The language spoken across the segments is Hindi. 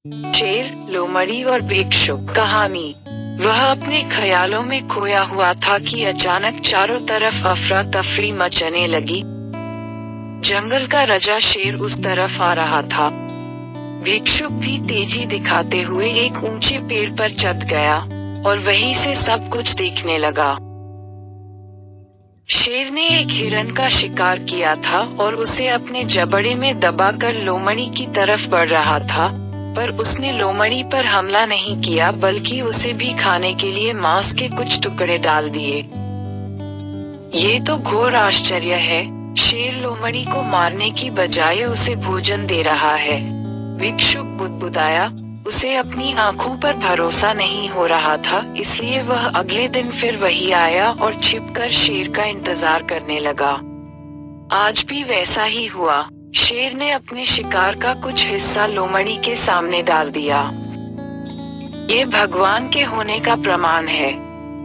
शेर, लोमड़ी और भिक्षुक। कहानी। वह अपने ख्यालों में खोया हुआ था कि अचानक चारों तरफ अफरा तफरी मचने लगी। जंगल का राजा शेर उस तरफ आ रहा था। भिक्षुक भी तेजी दिखाते हुए एक ऊंचे पेड़ पर चढ़ गया और वहीं से सब कुछ देखने लगा। शेर ने एक हिरन का शिकार किया था और उसे अपने जबड़े में दबाकर लोमड़ी की तरफ बढ़ रहा था, पर उसने लोमड़ी पर हमला नहीं किया बल्कि उसे भी खाने के लिए मांस के कुछ टुकड़े डाल दिए। ये तो घोर आश्चर्य है, शेर लोमड़ी को मारने की बजाय उसे भोजन दे रहा है। भिक्षुक बुदबुदाया। उसे अपनी आंखों पर भरोसा नहीं हो रहा था, इसलिए वह अगले दिन फिर वही आया और छिपकर शेर का इंतजार करने लगा। आज भी वैसा ही हुआ। शेर ने अपने शिकार का कुछ हिस्सा लोमड़ी के सामने डाल दिया। ये भगवान के होने का प्रमाण है,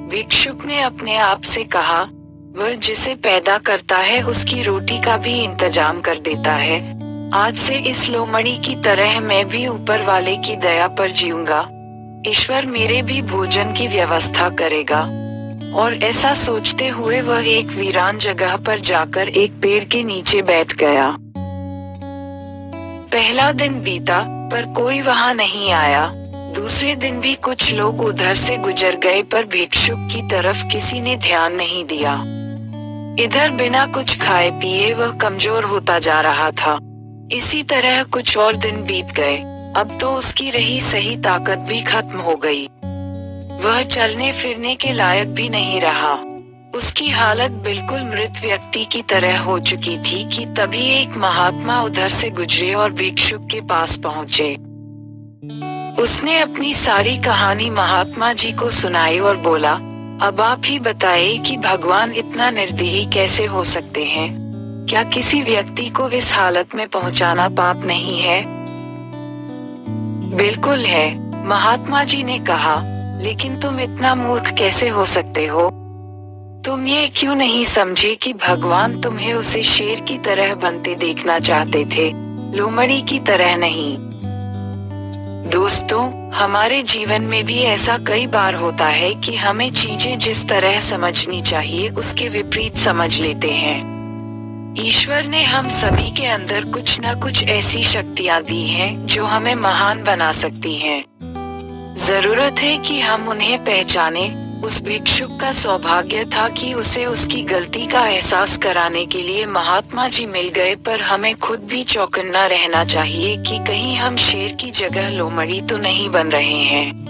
भिक्षुक ने अपने आप से कहा। वह जिसे पैदा करता है उसकी रोटी का भी इंतजाम कर देता है। आज से इस लोमड़ी की तरह मैं भी ऊपर वाले की दया पर जीऊंगा। ईश्वर मेरे भी भोजन की व्यवस्था करेगा। और ऐसा सोचते हुए वह एक वीरान जगह पर जाकर एक पेड़ के नीचे बैठ गया। पहला दिन बीता, पर कोई वहां नहीं आया। दूसरे दिन भी कुछ लोग उधर से गुजर गए, पर भिक्षुक की तरफ किसी ने ध्यान नहीं दिया। इधर बिना कुछ खाए पिए वह कमजोर होता जा रहा था। इसी तरह कुछ और दिन बीत गए। अब तो उसकी रही सही ताकत भी खत्म हो गई। वह चलने फिरने के लायक भी नहीं रहा। उसकी हालत बिल्कुल मृत व्यक्ति की तरह हो चुकी थी कि तभी एक महात्मा उधर से गुजरे और भिक्षुक के पास पहुँचे। उसने अपनी सारी कहानी महात्मा जी को सुनाई और बोला, अब आप ही बताइए कि भगवान इतना निर्दयी कैसे हो सकते हैं? क्या किसी व्यक्ति को इस हालत में पहुंचाना पाप नहीं है? बिल्कुल है, महात्मा जी ने कहा, लेकिन तुम इतना मूर्ख कैसे हो सकते हो? तुम ये क्यों नहीं समझे कि भगवान तुम्हें उसे शेर की तरह बनते देखना चाहते थे, लोमड़ी की तरह नहीं। दोस्तों, हमारे जीवन में भी ऐसा कई बार होता है कि हमें चीजें जिस तरह समझनी चाहिए उसके विपरीत समझ लेते हैं। ईश्वर ने हम सभी के अंदर कुछ न कुछ ऐसी शक्तियां दी हैं जो हमें महान बना सकती हैं। जरूरत है कि हम उन्हें पहचाने। उस भिक्षुक का सौभाग्य था कि उसे उसकी गलती का एहसास कराने के लिए महात्मा जी मिल गए, पर हमें खुद भी चौकन्ना रहना चाहिए कि कहीं हम शेर की जगह लोमड़ी तो नहीं बन रहे हैं।